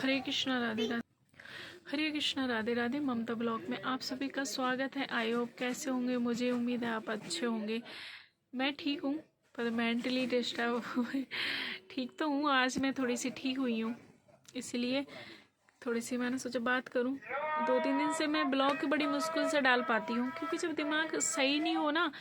हरे कृष्णा राधे राधे। हरे कृष्णा राधे राधे। ममता blog में आप सभी का स्वागत है। आई होप कैसे होंगे, मुझे उम्मीद है आप अच्छे होंगे। मैं ठीक हूँ पर मेंटली डिस्टर्ब हुए। ठीक तो हूँ, आज मैं थोड़ी सी ठीक हुई हूँ, इसलिए थोड़ी सी मैंने सोचा बात करूँ। 2-3 दिन से मैं ब्लॉग बड़ी मुश्किल से डाल पाती हूँ, क्योंकि जब दिमाग सही नहीं हो ना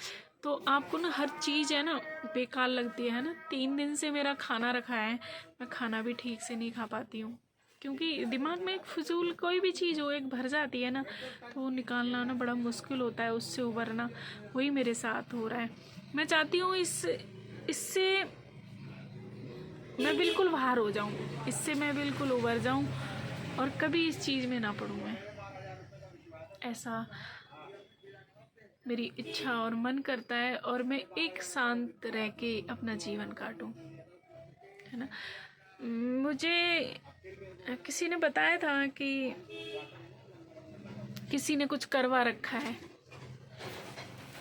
तो आपको ना हर चीज़ है ना बेकार लगती है ना। 3 दिन से मेरा खाना रखा है, मैं खाना भी ठीक से नहीं खा पाती हूँ, क्योंकि दिमाग में एक फजूल कोई भी चीज़ हो एक भर जाती है ना, तो वो निकालना ना बड़ा मुश्किल होता है, उससे उबरना। वही मेरे साथ हो रहा है। मैं चाहती हूँ इससे मैं बिल्कुल बाहर हो जाऊँ, इससे मैं बिल्कुल उबर जाऊँ और कभी इस चीज़ में ना पड़ूँ मैं। ऐसा मेरी इच्छा और मन करता है, और मैं एक शांत रह के अपना जीवन काटूं, है ना। मुझे किसी ने बताया था कि किसी ने कुछ करवा रखा है,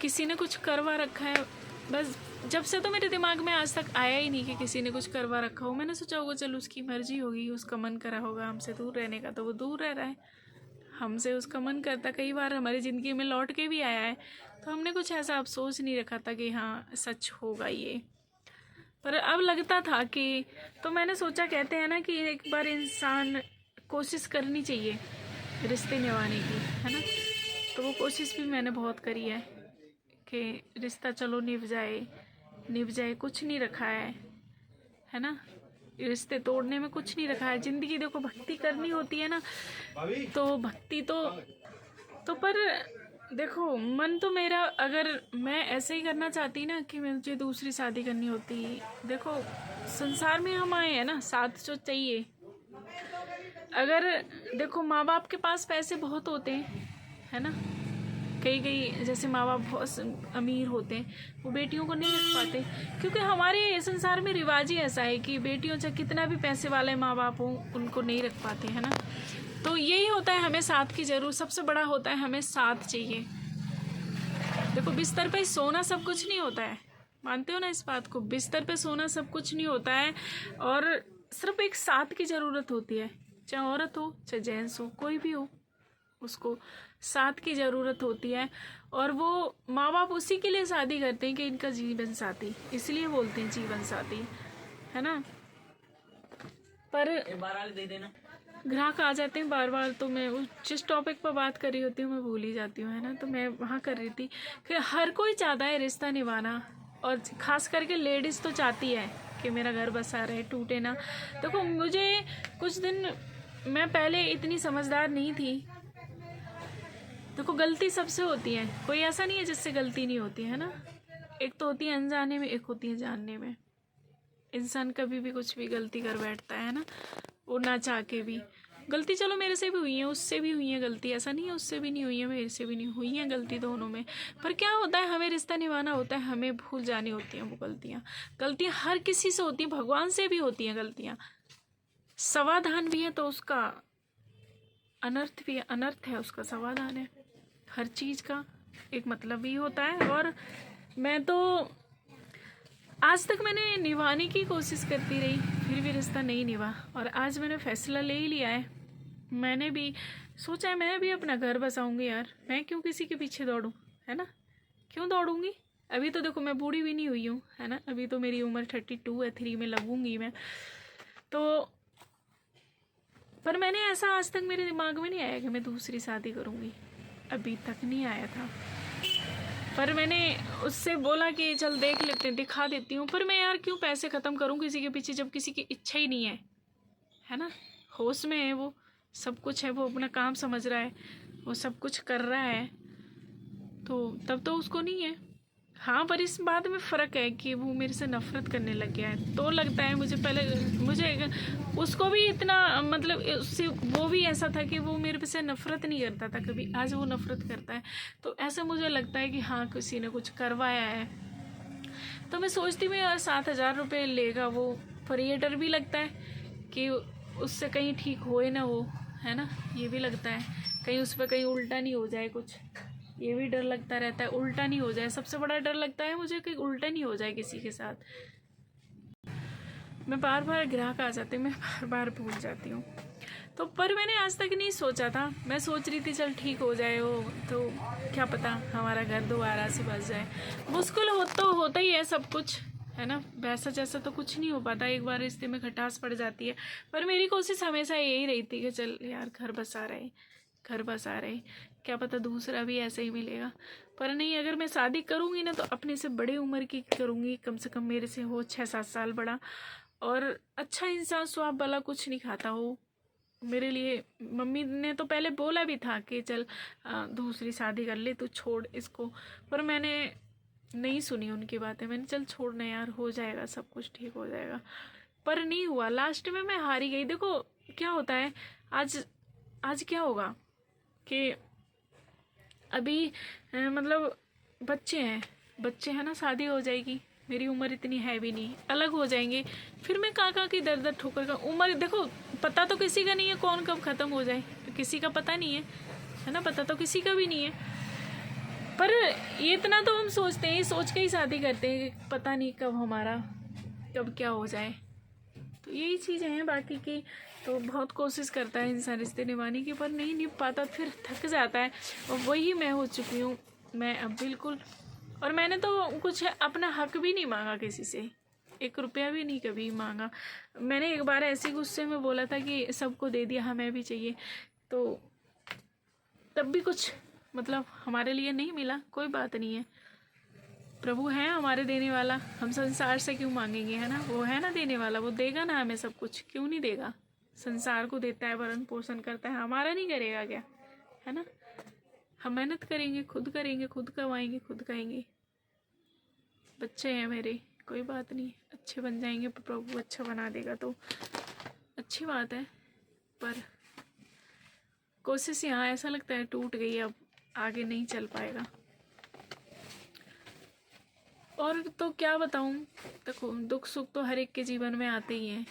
किसी ने कुछ करवा रखा है। बस जब से तो मेरे दिमाग में आज तक आया ही नहीं कि किसी ने कुछ करवा रखा हो। मैंने सोचा होगा चलो उसकी मर्जी होगी, उसका मन करा होगा हमसे दूर रहने का, तो वो दूर रह रहा है। हमसे उसका मन करता, कई बार हमारी ज़िंदगी में लौट के भी आया है, तो हमने कुछ ऐसा अब सोच नहीं रखा था कि हाँ सच होगा ये। पर अब लगता था कि, तो मैंने सोचा, कहते हैं ना कि एक बार इंसान कोशिश करनी चाहिए रिश्ते निभाने की, है ना। तो वो कोशिश भी मैंने बहुत करी है कि रिश्ता चलो निभ जाए, कुछ नहीं रखा है ना। रिश्ते तोड़ने में कुछ नहीं रखा है। जिंदगी देखो, भक्ति करनी होती है ना, तो भक्ति तो पर देखो, मन तो मेरा, अगर मैं ऐसे ही करना चाहती ना कि मुझे दूसरी शादी करनी होती। देखो संसार में हम आए हैं ना, साथ जो चाहिए। अगर देखो माँ बाप के पास पैसे बहुत होते हैं, है ना। कई जैसे माँ बाप बहुत अमीर होते हैं, वो बेटियों को नहीं रख पाते, क्योंकि हमारे संसार में रिवाज ही ऐसा है कि बेटियों चाहे कितना भी पैसे वाले माँ बाप हों उनको नहीं रख पाते, है ना। तो यही होता है, हमें साथ की जरूर, सबसे बड़ा होता है हमें साथ चाहिए। देखो बिस्तर पे सोना सब कुछ नहीं होता है, मानते हो ना इस बात को। बिस्तर पे सोना सब कुछ नहीं होता है, और सिर्फ एक साथ की ज़रूरत होती है। चाहे औरत हो चाहे जेंट्स हो, कोई भी हो, उसको साथ की ज़रूरत होती है। और वो माँ बाप उसी के लिए शादी करते हैं कि इनका जीवन साथी, इसलिए बोलते हैं जीवन साथी, है ना। पर दे देना, ग्राहक आ जाते हैं बार बार, तो मैं जिस टॉपिक पर बात कर रही होती हूँ मैं भूल ही जाती हूँ, है ना। तो मैं वहाँ कर रही थी कि हर कोई चाहता है रिश्ता निभाना, और ख़ास करके लेडीज़ तो चाहती है कि मेरा घर बसा रहे, टूटे ना। देखो मुझे कुछ दिन, मैं पहले इतनी समझदार नहीं थी। देखो गलती सबसे होती है, कोई ऐसा नहीं है जिससे गलती नहीं होती, है ना। एक तो होती है अनजाने में, एक होती है जानने में। इंसान कभी भी कुछ भी गलती कर बैठता है ना, वो ना चाह के भी। गलती चलो मेरे से भी हुई है, उससे भी हुई है गलती, ऐसा नहीं है उससे भी नहीं हुई है, मेरे से भी नहीं हुई है गलती, दोनों में। पर क्या होता है, हमें रिश्ता निभाना होता है, हमें भूल जानी होती हैं वो गलतियाँ हर किसी से होती हैं, भगवान से भी होती हैं गलतियाँ। समाधान भी है तो उसका अनर्थ भी है, अनर्थ है उसका समाधान है। हर चीज़ का एक मतलब भी होता है। और मैं तो आज तक मैंने निभाने की कोशिश करती रही, फिर भी रिश्ता नहीं निभा, और आज मैंने फैसला ले ही लिया है। मैंने भी सोचा है मैं भी अपना घर बसाऊंगी यार, मैं क्यों किसी के पीछे दौड़ूं, है ना। क्यों दौड़ूंगी। अभी तो देखो मैं बूढ़ी भी नहीं हुई हूँ, है ना। अभी तो मेरी उम्र 32 है, 3 में लगूंगी मैं तो। पर मैंने ऐसा आज तक मेरे दिमाग में नहीं आया कि मैं दूसरी शादी करूँगी, अभी तक नहीं आया था। पर मैंने उससे बोला कि चल देख लेते हैं, दिखा देती हूँ। पर मैं यार क्यों पैसे ख़त्म करूँ किसी के पीछे, जब किसी की इच्छा ही नहीं है ना। होश में है वो, सब कुछ है, वो अपना काम समझ रहा है, वो सब कुछ कर रहा है, तो तब तो उसको नहीं है। हाँ पर इस बात में फ़र्क है कि वो मेरे से नफ़रत करने लग गया है, तो लगता है मुझे। पहले मुझे उसको भी इतना, मतलब उससे वो भी ऐसा था कि वो मेरे से नफ़रत नहीं करता था कभी, आज वो नफ़रत करता है। तो ऐसा मुझे लगता है कि हाँ किसी ने कुछ करवाया है। तो मैं सोचती हूँ यार 7,000 रुपये लेगा वो, पर ये डर भी लगता है कि उससे कहीं ठीक होए ना वो, है ना। ये भी लगता है कहीं उस पर कहीं उल्टा नहीं हो जाए कुछ, ये भी डर लगता रहता है। उल्टा नहीं हो जाए, सबसे बड़ा डर लगता है मुझे कि उल्टा नहीं हो जाए किसी के साथ। मैं बार बार ग्राहक आ जाते हैं, मैं बार बार भूल जाती हूँ। तो पर मैंने आज तक नहीं सोचा था। मैं सोच रही थी चल ठीक हो जाए वो, तो क्या पता हमारा घर दोबारा से बस जाए। मुश्किल हो तो होता ही है सब कुछ, है ना। वैसा जैसा तो कुछ नहीं हो पाता, एक बार रिश्ते में खटास पड़ जाती है। पर मेरी कोशिश हमेशा यही रही थी कि चल यार घर बसा रहे, घर बसा रहे, क्या पता दूसरा भी ऐसे ही मिलेगा। पर नहीं, अगर मैं शादी करूँगी ना तो अपने से बड़े उम्र की करूँगी, कम से कम मेरे से हो 6-7 साल बड़ा, और अच्छा इंसान, स्वाब वाला, कुछ नहीं खाता हो मेरे लिए। मम्मी ने तो पहले बोला भी था कि चल दूसरी शादी कर ले, तू छोड़ इसको, पर मैंने नहीं सुनी उनकी बातें। मैंने चल छोड़ना यार, हो जाएगा, सब कुछ ठीक हो जाएगा। पर नहीं हुआ, लास्ट में मैं हारी गई। देखो क्या होता है, आज आज क्या होगा कि अभी मतलब बच्चे हैं ना, शादी हो जाएगी, मेरी उम्र इतनी है भी नहीं, अलग हो जाएंगे, फिर मैं कहाँ की दर दर ठोकर का उम्र। देखो पता तो किसी का नहीं है कौन कब ख़त्म हो जाए, किसी का पता नहीं है ना, पता तो किसी का भी नहीं है। पर ये इतना तो हम सोचते हैं, सोच के ही शादी करते हैं कि पता नहीं कब हमारा कब क्या हो जाए। तो यही चीज़ें हैं, बाकी की तो बहुत कोशिश करता है इंसान रिश्ते निभाने की, पर नहीं निभ पाता, फिर थक जाता है। और वही मैं हो चुकी हूँ मैं अब बिल्कुल। और मैंने तो कुछ अपना हक भी नहीं मांगा किसी से, 1 रुपया भी नहीं कभी मांगा। मैंने एक बार ऐसे गुस्से में बोला था कि सबको दे दिया, हमें भी चाहिए, तो तब भी कुछ मतलब हमारे लिए नहीं मिला। कोई बात नहीं है, प्रभु है हमारे देने वाला, हम संसार से क्यों मांगेंगे, है ना। वो है ना देने वाला, वो देगा ना हमें सब कुछ, क्यों नहीं देगा। संसार को देता है, भरण पोषण करता है, हमारा नहीं करेगा क्या, है ना। हम मेहनत करेंगे, खुद करेंगे, खुद कमाएंगे, खुद खाएंगे। बच्चे हैं मेरे, कोई बात नहीं, अच्छे बन जाएंगे, प्रभु अच्छा बना देगा तो अच्छी बात है। पर कोशिश यहाँ ऐसा लगता है टूट गई, अब आगे नहीं चल पाएगा। और तो क्या बताऊँ, देखो दुख सुख तो हर एक के जीवन में आते ही हैं,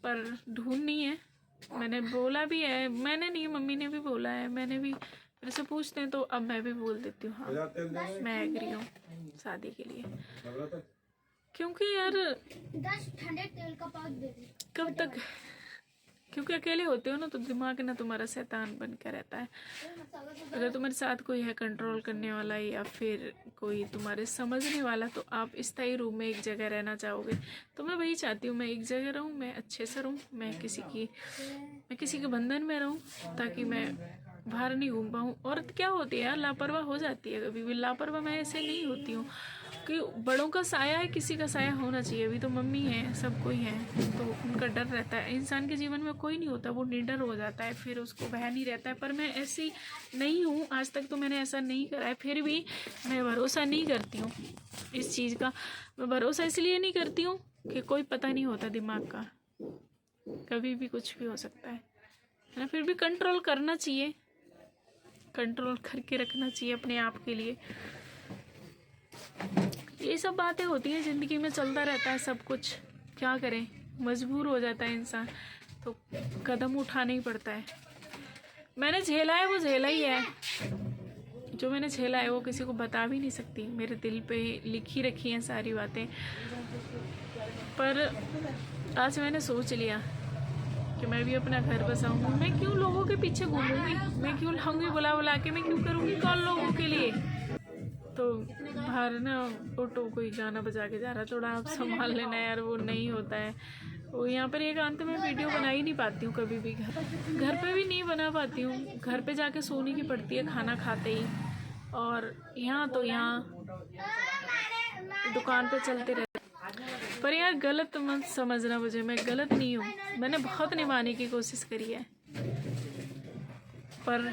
पर ढूंढ नहीं है। मैंने बोला भी है, मैंने नहीं, मम्मी ने भी बोला है, मैंने भी, मेरे से पूछते हैं तो अब मैं भी बोल देती हूँ हाँ मैं एग्री हूँ शादी के लिए। क्योंकि यार 10 ठंडे तेल का पाउच दे दे कब तक, क्योंकि अकेले होते हो ना तो दिमाग ना तुम्हारा शैतान बन के रहता है। अगर तुम्हारे साथ कोई है कंट्रोल करने वाला या फिर कोई तुम्हारे समझने वाला, तो आप स्थायी रूप में एक जगह रहना चाहोगे। तो मैं वही चाहती हूँ, मैं एक जगह रहूँ, मैं अच्छे से रहूँ, मैं किसी के बंधन में रहूँ, ताकि मैं बाहर नहीं घूम पाऊँ। औरत क्या होती है यार, लापरवाह हो जाती है कभी भी। लापरवाह मैं ऐसे नहीं होती हूँ कि बड़ों का साया है, किसी का साया होना चाहिए। अभी तो मम्मी है, सब कोई है, तो उनका डर रहता है। इंसान के जीवन में कोई नहीं होता, वो निडर हो जाता है, फिर उसको वह नहीं रहता है। पर मैं ऐसी नहीं हूँ, आज तक तो मैंने ऐसा नहीं करा है, फिर भी मैं भरोसा नहीं करती हूँ इस चीज़ का। मैं भरोसा इसलिए नहीं करती हूँ कि कोई पता नहीं होता दिमाग का, कभी भी कुछ भी हो सकता है ना। फिर भी कंट्रोल करना चाहिए, कंट्रोल करके रखना चाहिए अपने आप के लिए। ये सब बातें होती हैं, ज़िंदगी में चलता रहता है सब कुछ, क्या करें, मजबूर हो जाता है इंसान, तो कदम उठाना ही पड़ता है। मैंने झेला है, वो झेला ही है, जो मैंने झेला है वो किसी को बता भी नहीं सकती। मेरे दिल पे लिखी रखी हैं सारी बातें। पर आज मैंने सोच लिया कि मैं भी अपना घर बसाऊंगी। मैं क्यों लोगों के पीछे घूमूंगी, मैं क्यों लाऊंगी बुला बुला के, मैं क्यों करूँगी कॉल लोगों के लिए। तो बाहर ना ऑटो कोई गाना बजा के जा रहा, थोड़ा आप संभाल लेना यार, वो नहीं होता है। वो यहाँ पर एकांत में वीडियो बना ही नहीं पाती हूँ कभी भी, घर पे भी नहीं बना पाती हूँ। घर पे जाके सोने की पड़ती है खाना खाते ही, और यहाँ तो यहाँ दुकान पे चलते रहते। पर यार गलत मत समझना मुझे, मैं गलत नहीं हूँ। मैंने बहुत निभाने की कोशिश करी है, पर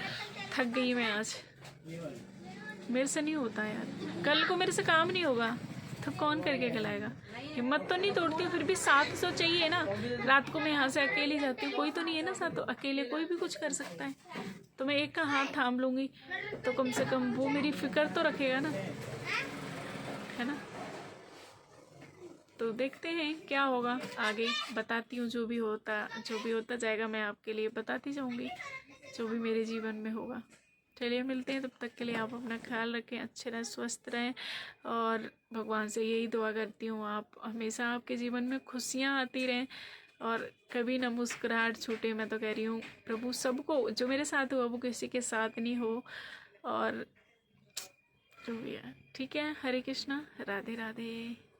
थक गई मैं आज। मेरे से नहीं होता यार, कल को मेरे से काम नहीं होगा तो कौन करके खिलाएगा। हिम्मत तो नहीं तोड़ती हूँ, फिर भी साथ तो चाहिए ना। रात को मैं यहाँ से अकेली जाती हूँ, कोई तो नहीं है ना साथ, तो अकेले कोई भी कुछ कर सकता है। तो मैं एक का हाथ थाम लूँगी तो कम से कम वो मेरी फिक्र तो रखेगा ना, है ना। तो देखते हैं क्या होगा आगे, बताती हूँ। जो भी होता जाएगा मैं आपके लिए बताती जाऊँगी, जो भी मेरे जीवन में होगा। चलिए मिलते हैं, तब तक के लिए आप अपना ख्याल रखें, अच्छे रहें, स्वस्थ रहें। और भगवान से यही दुआ करती हूँ आप हमेशा आपके जीवन में खुशियाँ आती रहें, और कभी ना मुस्कुराहट छूटे। मैं तो कह रही हूँ प्रभु सबको, जो मेरे साथ हुआ वो किसी के साथ नहीं हो, और जो भी है ठीक है। हरे कृष्णा, राधे राधे।